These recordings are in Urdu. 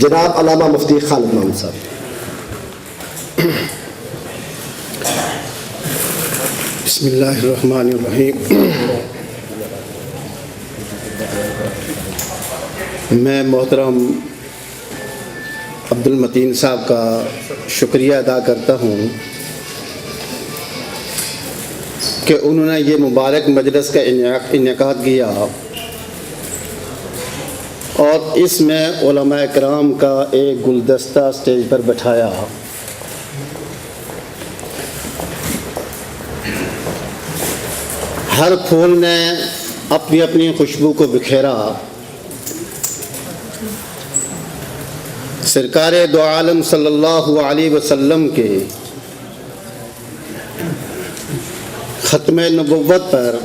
جناب علامہ مفتی خالد محمد صاحب. بسم اللہ الرحمن الرحیم. میں محترم عبد المتین صاحب کا شکریہ ادا کرتا ہوں کہ انہوں نے یہ مبارک مجلس کا انعقاد کیا اور اس میں علماء کرام کا ایک گلدستہ اسٹیج پر بٹھایا. ہر پھول نے اپنی اپنی خوشبو کو بکھیرا. سرکار دو عالم صلی اللہ علیہ وسلم کے ختم نبوت پر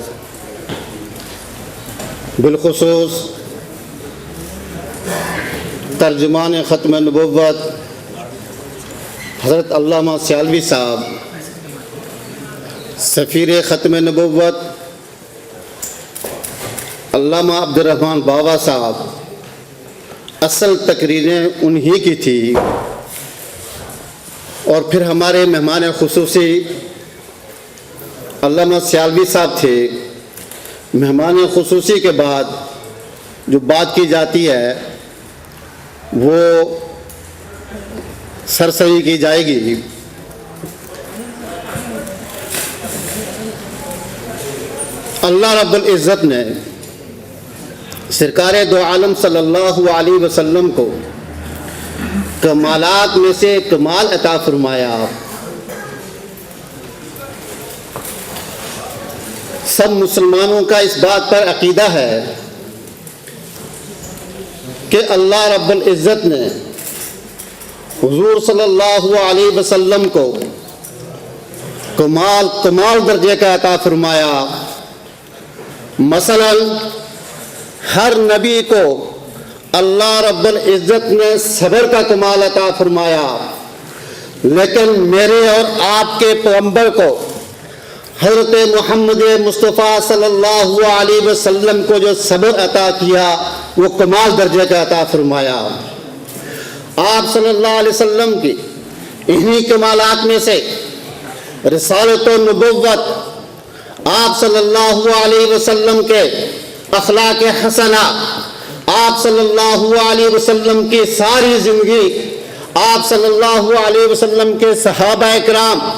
بالخصوص ترجمان ختم نبوت حضرت علامہ سیالوی صاحب، سفیر ختم نبوت علامہ عبدالرحمن باوا صاحب، اصل تقریریں انہی کی تھی. اور پھر ہمارے مہمان خصوصی علامہ سیالوی صاحب تھے. مہمان خصوصی کے بعد جو بات کی جاتی ہے وہ سرسری کی جائے گی. اللہ رب العزت نے سرکار دو عالم صلی اللہ علیہ وسلم کو کمالات میں سے کمال عطا فرمایا. سب مسلمانوں کا اس بات پر عقیدہ ہے کہ اللہ رب العزت نے حضور صلی اللہ علیہ وسلم کو کمال درجے کا عطا فرمایا. مثلا ہر نبی کو اللہ رب العزت نے صبر کا کمال عطا فرمایا، لیکن میرے اور آپ کے پیغمبر کو حضرت محمد مصطفیٰ صلی اللہ علیہ وسلم کو جو صبر عطا کیا وہ کمال درجے کا عطا فرمایا. آپ صلی اللہ علیہ وسلم کی انہی کمالات میں سے رسالت و نبوت، آپ صلی اللہ علیہ وسلم کے اخلاق حسنہ، آپ صلی اللہ علیہ وسلم کی ساری زندگی، آپ صلی اللہ علیہ وسلم کے صحابہ کرام،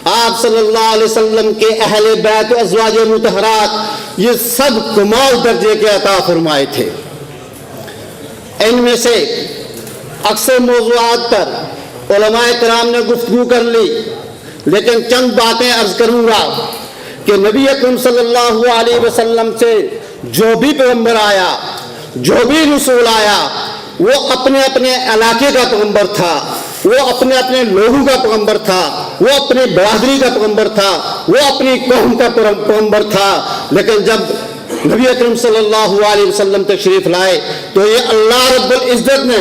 آپ صلی اللہ علیہ وسلم کے اہل بیت و ازواج مطہرات، یہ سب کمال درجے کے عطا فرمائے تھے. ان میں سے اکثر موضوعات پر علماء کرام نے گفتگو کر لی، لیکن چند باتیں عرض کروں گا کہ نبی اکرم صلی اللہ علیہ وسلم سے جو بھی پیغمبر آیا، جو بھی رسول آیا، وہ اپنے اپنے علاقے کا پیغمبر تھا، وہ اپنے اپنے لوگوں کا پیغمبر تھا، وہ اپنی برادری کا پیغمبر تھا، وہ اپنی قوم کا پیغمبر تھا. لیکن جب نبی اکرم صلی اللہ علیہ وسلم تشریف لائے تو یہ اللہ رب العزت نے،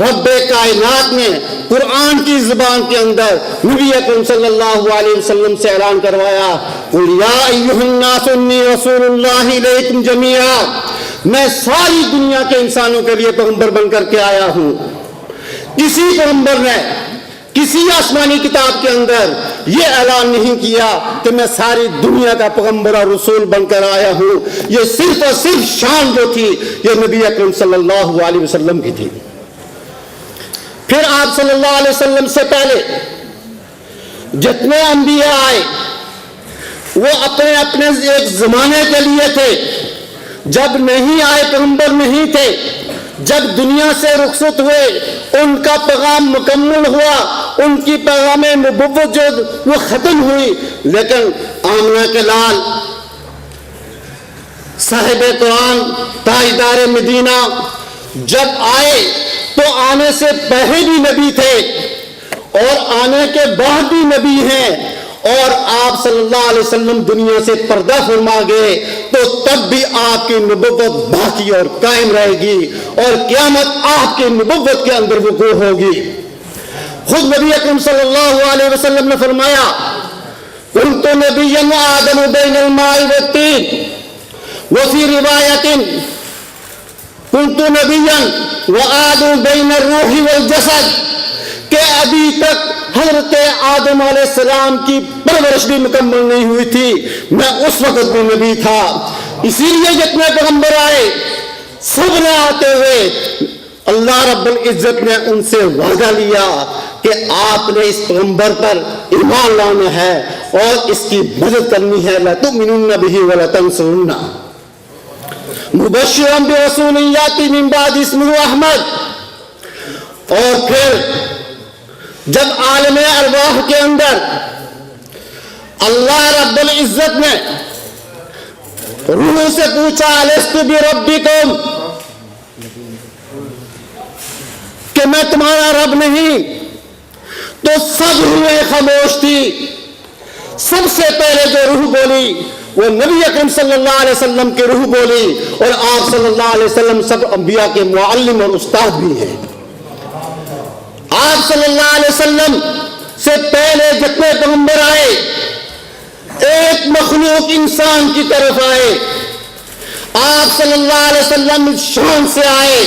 رب کائنات نے قرآن کی زبان کے اندر نبی اکرم صلی اللہ علیہ وسلم سے اعلان کروایا، قُلْ يَا أَيُّهَا النَّاسُ إِنِّي رَسُولُ اللَّهِ إِلَيْكُمْ جَمِيعًا، میں ساری دنیا کے انسانوں کے لیے پیغمبر بن کر کے آیا ہوں. کسی پیغمبر نے کسی آسمانی کتاب کے اندر یہ اعلان نہیں کیا کہ میں ساری دنیا کا پیغمبر اور رسول بن کر آیا ہوں. یہ صرف اور صرف شان جو تھی یہ نبی اکرم صلی اللہ علیہ وسلم کی تھی. پھر آپ صلی اللہ علیہ وسلم سے پہلے جتنے انبیاء آئے وہ اپنے اپنے ایک زمانے کے لیے تھے. جب نہیں آئے پیغمبر نہیں تھے، جب دنیا سے رخصت ہوئے ان کا پیغام مکمل ہوا، ان کی پیغام نبوت جو وہ ختم ہوئی، لیکن آمنہ کے لال صاحب قرآن تاجدار مدینہ جب آئے تو آنے سے پہلے بھی نبی تھے اور آنے کے بعد بھی نبی ہیں، اور آپ صلی اللہ علیہ وسلم دنیا سے پردہ فرما گئے تو تب بھی آپ کی نبوت باقی اور قائم رہے گی اور قیامت آپ کی نبوت کے اندر وقوع ہوگی۔ خود نبی اکرم صلی اللہ علیہ وسلم نے فرمایا كنت نبيا وآدم بين الماء والطين، وفي رواية كنت نبيا وآدم بين الروح والجسد، کہ ابھی تک حضرت آدم علیہ السلام کی پرورش بھی مکمل نہیں ہوئی تھی، میں اس وقت بھی نبی تھا۔ اسی لیے جتنے پیغمبر آئے سب نے آتے ہوئے اللہ رب العزت نے ان سے وعدہ لیا کہ آپ نے اس پیغمبر پر ایمان لانا ہے اور اس کی مدد کرنی ہے۔ لَتُؤْمِنُنَّ بِهِ وَلَتَنْصُرُنَّ مُبَشِّرًا بِرَسُولٍ يَأْتِي مِن بَعْدِهِ اسْمُهُ أَحْمَدُ۔ اور پھر جب عالم ارواح کے اندر اللہ رب العزت نے روح سے پوچھا أَلَسْتُ بِرَبِّكُمْ، کہ میں تمہارا رب نہیں، تو سب روحیں خاموش تھی۔ سب سے پہلے جو روح بولی وہ نبی اکرم صلی اللہ علیہ وسلم کی روح بولی، اور آپ صلی اللہ علیہ وسلم سب انبیاء کے معلم اور استاد بھی ہیں۔ آپ صلی اللہ علیہ وسلم سے پہلے جتنے پیغمبر آئے ایک مخلوق انسان کی طرف آئے، آپ صلی اللہ علیہ وسلم اس شان سے آئے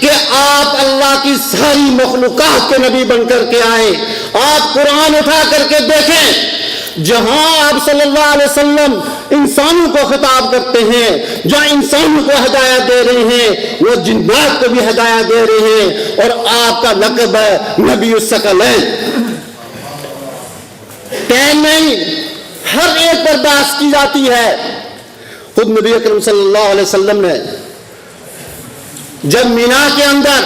کہ آپ اللہ کی ساری مخلوقات کے نبی بن کر کے آئے۔ آپ قرآن اٹھا کر کے دیکھیں، جہاں آپ صلی اللہ علیہ وسلم انسانوں کو خطاب کرتے ہیں، جہاں انسانوں کو ہدایت دے رہے ہیں، وہ جنات کو بھی ہدایت دے رہے ہیں، اور آپ کا لقب ہے نبی الثقلین۔ ٹائم نہیں، ہر ایک پر بحث کی جاتی ہے۔ خود نبی اکرم صلی اللہ علیہ وسلم نے جب مینا کے اندر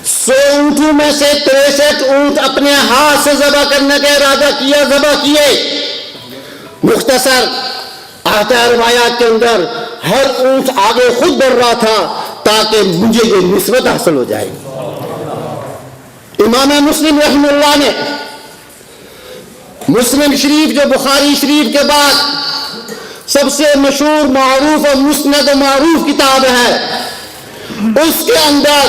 100 اونٹوں میں سے 63 اونٹ اپنے ہاتھ سے ذبح کرنے کا ارادہ کیا، ذبح کیے۔ مختصر آتا ہے روایات کے اندر ہر اونٹ آگے خود بڑھ رہا تھا تاکہ مجھے یہ نسبت حاصل ہو جائے۔ امام مسلم رحمہ اللہ نے مسلم شریف جو بخاری شریف کے بعد سب سے مشہور معروف اور مسند و معروف کتاب ہے، اس کے اندر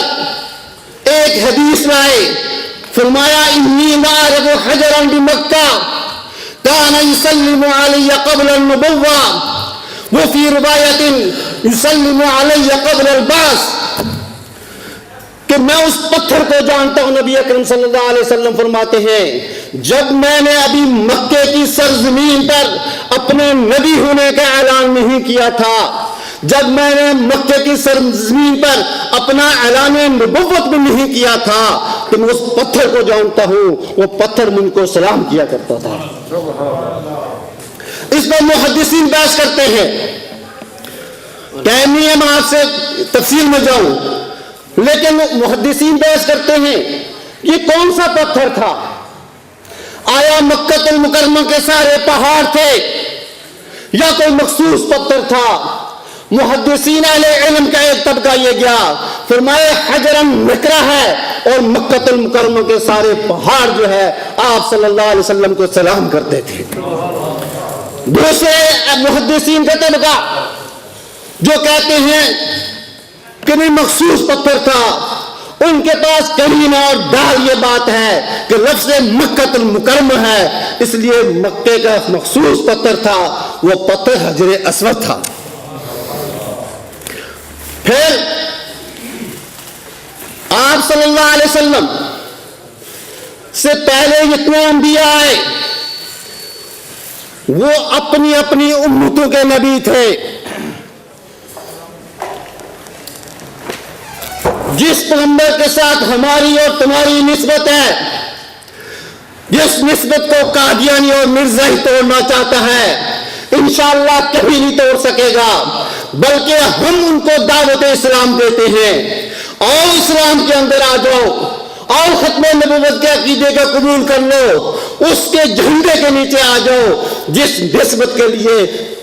ایک حدیث لائے، فرمایا انی معرض حجرا بمکہ کان یسلم علی قبل النبوہ وفی روایت یسلم علی قبل البعث، کہ میں اس پتھر کو جانتا ہوں۔ نبی اکرم صلی اللہ علیہ وسلم فرماتے ہیں جب میں نے ابھی مکے کی سرزمین پر اپنے نبی ہونے کا اعلان نہیں کیا تھا، جب میں نے مکے کی سرزمین پر اپنا اعلان نبوت بھی نہیں کیا تھا، تو میں اس پتھر کو جانتا ہوں، وہ پتھر مجھ کو سلام کیا کرتا تھا۔ اس پر محدثین بحث کرتے ہیں، ٹائم نہیں ہے میں آپ سے تفصیل میں جاؤں، لیکن محدثین بحث کرتے ہیں یہ کون سا پتھر تھا؟ آیا مکہ المکرمہ کے سارے پہاڑ تھے یا کوئی مخصوص پتھر تھا؟ محدثین اہل علم کا ایک طبقہ یہ گیا، فرمائے حجرن نکرہ ہے، اور مکہ المکرمہ کے سارے پہاڑ جو ہے آپ صلی اللہ علیہ وسلم کو سلام کرتے تھے۔ دوسرے محدثین کا طبقہ جو کہتے ہیں کہ نہیں مخصوص پتھر تھا، ان کے پاس قرینہ اور ڈال یہ بات ہے کہ لفظ مکہ المکرمہ ہے، اس لیے مکے کا مخصوص پتھر تھا، وہ پتھر حجر اسود تھا۔ پھر آپ صلی اللہ علیہ وسلم سے پہلے جتنے انبیاء آئے وہ اپنی اپنی امتوں کے نبی تھے۔ جس پیغمبر کے ساتھ ہماری اور تمہاری نسبت ہے، جس نسبت کو قادیانی اور مرزا ہی توڑنا چاہتا ہے، انشاءاللہ کبھی نہیں توڑ سکے گا، بلکہ ہم ان کو دعوت اسلام دیتے ہیں، اور اسلام کے اندر آ جاؤ، اور ختم نبوت کے عقیدے کا قبول کر لو، اس کے جھنڈے کے نیچے آ جاؤ جس نسبت کے لیے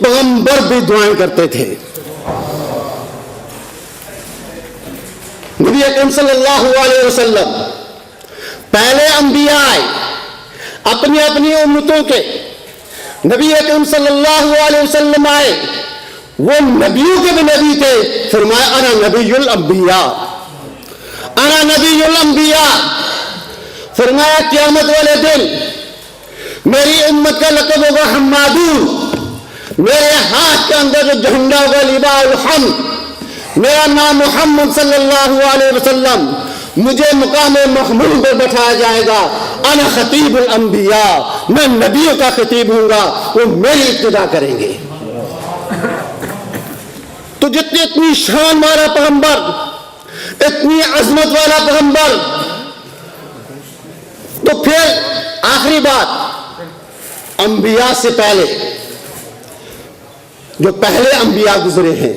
پیغمبر بھی دعائیں کرتے تھے۔ نبی اکرم صلی اللہ علیہ وسلم پہلے انبیاء آئے اپنی اپنی امتوں کے، نبی اکرم صلی اللہ علیہ وسلم آئے، وہ نبیوں کے بھی نبی تھے، فرمایا انا نبی الانبیاء، انا نبی الانبیاء۔ فرمایا قیامت والے دن میری امت کا لقب ہوگا حمادون، میرے ہاتھ کے اندر جو جھنڈا ہوگا لواء الحمد، میرا نام محمد صلی اللہ علیہ وسلم، مجھے مقام محمود پر بٹھایا جائے گا، انا خطیب الانبیاء، میں نبیوں کا خطیب ہوں گا، وہ میری ابتدا کریں گے۔ تو جتنی اتنی شان والا پیغمبر، اتنی عظمت والا پیغمبر، تو پھر آخری بات، انبیاء سے پہلے جو پہلے انبیاء گزرے ہیں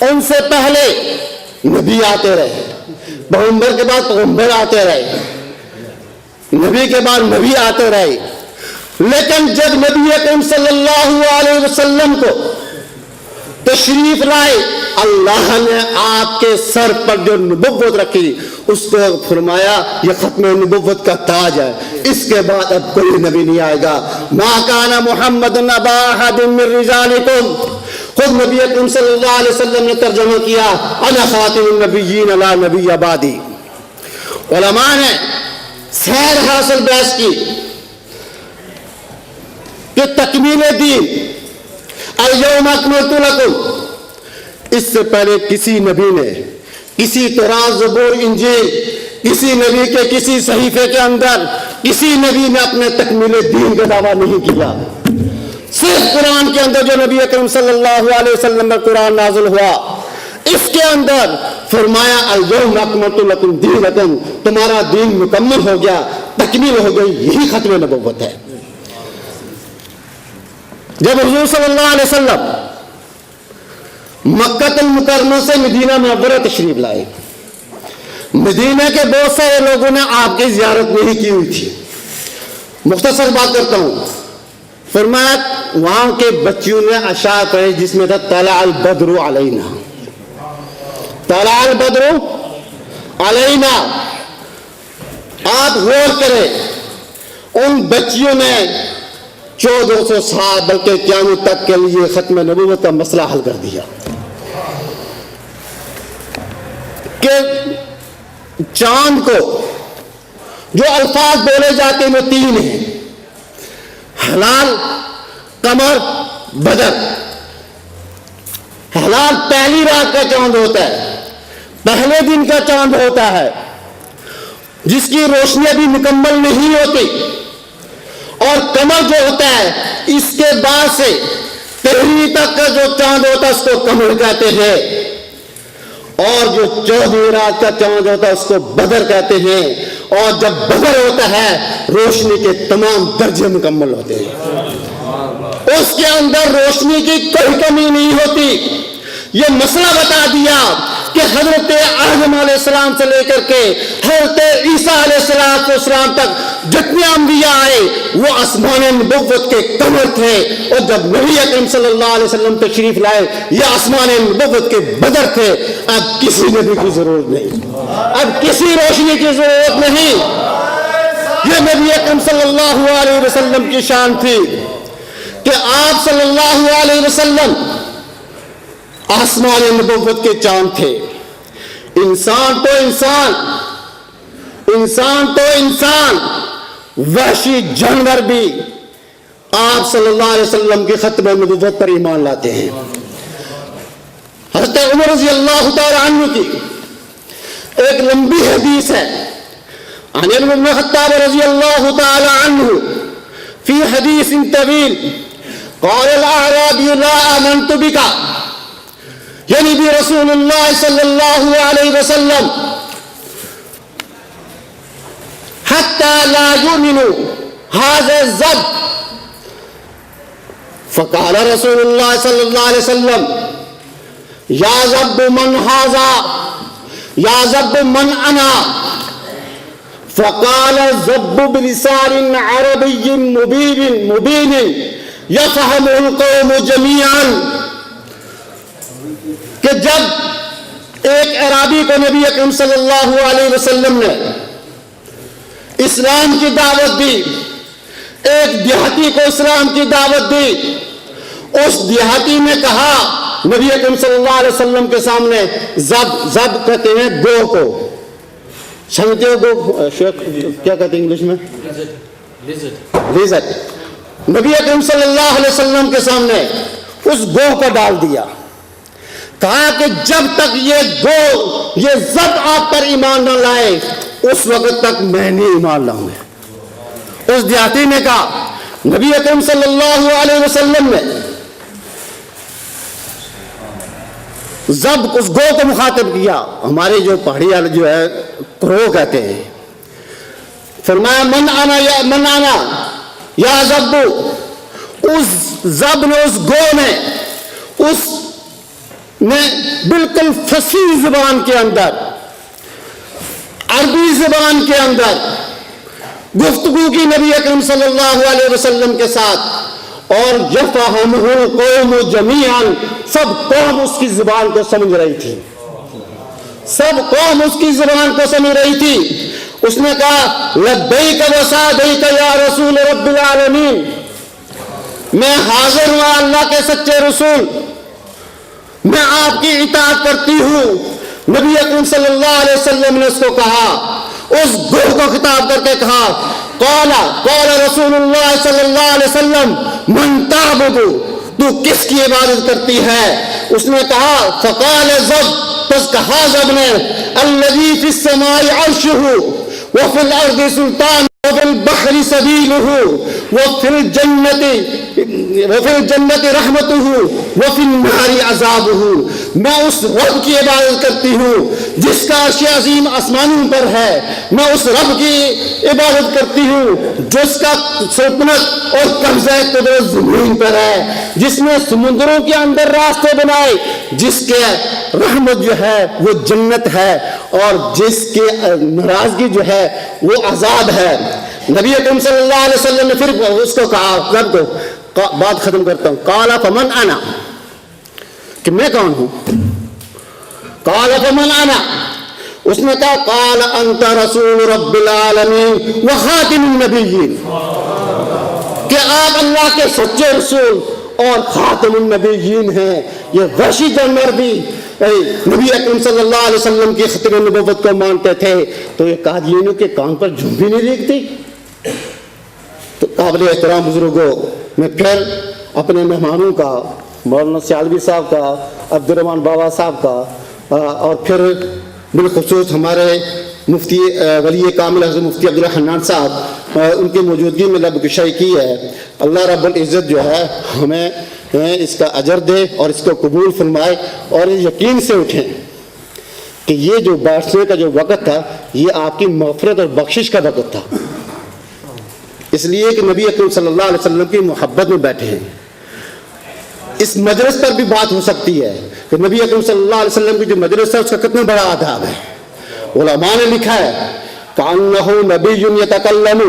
ان سے پہلے نبی آتے رہے، پیغمبر کے بعد پیغمبر آتے رہے، نبی کے بعد نبی آتے رہے، لیکن جب نبی اکرم صلی اللہ علیہ وسلم کو تشریف لائے، اللہ نے آپ کے سر پر جو نبوت رکھی اس کو فرمایا یہ ختم نبوت کا تاج ہے، اس کے بعد اب کوئی نبی نہیں آئے گا۔ ما کان محمد ابا احد من رجالکم، خود نبی اکرم صلی اللہ علیہ وسلم نے ترجمہ کیا انا خاتم النبیین لا نبی بعدی۔ علماء نے سیر حاصل بحث کی کہ تکمیل دین الیوم اکملت لکم، اس سے پہلے کسی نبی نے کسی توراۃ زبور انجیل کسی نبی کے کسی صحیفے کے اندر کسی نبی نے اپنے تکمیل دین کا دعویٰ نہیں کیا۔ صرف قرآن کے اندر جو نبی اکرم صلی اللہ علیہ وسلم پر قرآن نازل ہوا اس کے اندر فرمایا الیوم اکملت لکم دینکم، تمہارا دین مکمل ہو گیا، تکمیل ہو گئی، یہی ختم نبوت ہے۔ جب حضور صلی اللہ علیہ وسلم مکہ المکرمہ سے مدینہ منورہ تشریف لائے، مدینہ کے بہت سارے لوگوں نے آپ کی زیارت نہیں کی ہوئی تھی، مختصر بات کرتا ہوں۔ فرمایا وہاں کے بچیوں نے اشعار پڑھے جس میں تھا طلع البدر علینا، طلع البدر علینا۔ آپ غور کریں، ان بچیوں نے 1400 سال بلکہ قیامت تک کے لیے ختم نبوت کا مسئلہ حل کر دیا کہ چاند کو جو الفاظ بولے جاتے ہیں وہ 3 ہیں، ہلال، قمر، بدر۔ ہلال پہلی رات کا چاند ہوتا ہے، پہلے دن کا چاند ہوتا ہے جس کی روشنی ابھی مکمل نہیں ہوتی، اور قمر جو ہوتا ہے اس کے بعد سے پہلی تک کا جو چاند ہوتا ہے اس کو قمر کہتے ہیں، اور جو 14ویں رات کا چاند ہوتا ہے اس کو بدر کہتے ہیں، اور جب بدر ہوتا ہے روشنی کے تمام درجے مکمل ہوتے ہیں، اس کے اندر روشنی کی کوئی کمی نہیں ہوتی۔ یہ مسئلہ بتا دیا کہ حضرت آدم علیہ السلام سے لے کر کے حضرت عیسیٰ علیہ السلام تک جتنے انبیاء آئے وہ آسمان نبوت کے قمر تھے، اور جب نبی اکرم صلی اللہ علیہ وسلم تشریف لائے یہ آسمان نبوت کے بدر تھے۔ اب کسی نبی کی ضرورت نہیں، اب کسی روشنی کی ضرورت نہیں، یہ نبی اکرم صلی اللہ علیہ وسلم کی شان تھی کہ آپ صلی اللہ علیہ وسلم آسمان نبوت کے چاند تھے۔ انسان تو انسان، انسان تو انسان، وحشی جانور بھی آپ صلی اللہ علیہ وسلم کی ختم نبوت پر ایمان لاتے ہیں۔ حضرت عمر رضی اللہ تعالی عنہ کی ایک لمبی حدیث ہے، عن ابن الخطاب رضی اللہ تعالی عنہ فی حدیث طویل قال الاعرابی لا آمنت بک، یعنی بھی رسول اللہ صلی اللہ علیہ وسلم حتی لا یؤمن هذا الزب، فقال رسول اللہ صلی اللہ علیہ وسلم یا زب من هذا یا زب من انا، فقال ضب بلسان عربی مبین یفہمہ القوم جمیعا، کہ جب ایک عربی کو نبی اکرم صلی اللہ علیہ وسلم نے اسلام کی دعوت دی، ایک دیہاتی کو اسلام کی دعوت دی، اس دیہاتی نے کہا نبی اکرم صلی اللہ علیہ وسلم کے سامنے، زب کہتے ہیں گو کو، سمجھتے ہو گو شیخ کیا کہتے ہیں انگلش میں؟ لیزٹ۔ نبی اکرم صلی اللہ علیہ وسلم کے سامنے اس گو کو ڈال دیا، کہا کہ جب تک یہ گو یہ زب آپ پر ایمان نہ لائے اس وقت تک میں نہیں ایمان لاؤں گا۔ اس دیہاتی نے کہا، نبی اکرم صلی اللہ علیہ وسلم نے زب اس گو کو مخاطب کیا، ہمارے جو پہاڑی والے جو ہے کرو کہتے ہیں، فرمایا من انا یا زبو، اس زب نے اس گو نے اس نے بالکل فصیح زبان کے اندر، عربی زبان کے اندر گفتگو کی نبی اکرم صلی اللہ علیہ وسلم کے ساتھ، اور یفہمہ القوم جمیعا، سب قوم اس کی زبان کو سمجھ رہی تھی، سب قوم اس کی زبان کو سمجھ رہی تھی۔ اس نے کہا لبیک و سعدیک یا رسول رب العالمین، میں حاضر ہوں اللہ کے سچے رسول، میں آپ کی اطاعت کرتی ہوں۔ نبی اکرم صلی اللہ علیہ وسلم نے اس کو کہا، اس گو کو خطاب کر کے کہا، قال رسول اللہ صلی اللہ علیہ وسلم من تعبد، تو کس کی عبادت کرتی ہے؟ اس نے کہا فقال زب، پس کہا زب نے الذی فی السماء عرشہ وفی الارض سلطان وفی البحر سبیلہ وفی الجنت رحمتہ وفی النار عذابہ، میں اس رب کی عبادت کرتی ہوں جس کا عرش عظیم آسمانوں پر ہے، میں اس رب کی عبادت کرتی ہوں جس کا سلطنت اور قبضہ قدرت زمین پر ہے، جس نے سمندروں کے اندر راستے بنائے، جس کے رحمت جو ہے وہ جنت ہے اور جس کے ناراضگی جو ہے وہ عذاب ہے۔ نبی اکرم صلی اللہ علیہ وسلم نے پھر اس کو کہا، رب کو بات ختم کرتا ہوں، قال فمن انا، کہ میں کون ہوں؟ قال فمن انا، اس نے کہا قال انت رسول رب العالمین وخاتم النبیین، کہ آپ اللہ کے سچے رسول اور خاتم النبیین ہیں۔ یہ وحشی جانور بھی نبی اکرم صلی اللہ علیہ وسلم کی ختم نبوت کو مانتے تھے، تو یہ قادیانیوں کے کان پر جھوم بھی نہیں دیکھتی۔ تو قابل احترام بزرگوں، میں پھر اپنے مہمانوں کا، مولانا سیالوی صاحب کا، عبد الرحمان بابا صاحب کا، اور پھر بالخصوص ہمارے مفتی ولی کامل حضرت مفتی عبد الحنان صاحب، ان کی موجودگی میں لب کشائی کی ہے۔ اللہ رب العزت جو ہے ہمیں اس کا اجر دے اور اس کو قبول فرمائے، اور یقین سے اٹھیں کہ یہ جو بیٹھنے کا جو وقت تھا یہ آپ کی مغفرت اور بخشش کا وقت تھا، اس لیے کہ نبی اکرم صلی اللہ علیہ وسلم کی محبت میں بیٹھے ہیں۔ اس مجلس پر بھی بات ہو سکتی ہے کہ نبی اکرم صلی اللہ علیہ وسلم کی جو مجلس ہے اس کا کتنا بڑا آداب ہے۔ علماء نے لکھا ہے کأنہ نبی یتکلم،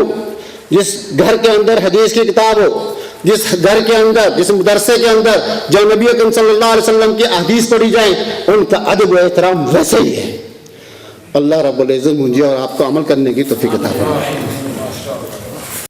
جس گھر کے اندر حدیث کی کتاب ہو، جس گھر کے اندر، جس مدرسے کے اندر جو نبی اکرم صلی اللہ علیہ وسلم کی احادیث پڑھی جائیں، ان کا ادب و احترام ویسے ہی ہے۔ اللہ رب العزت مجھے اور آپ کو عمل کرنے کی توفیق عطا فرمائے۔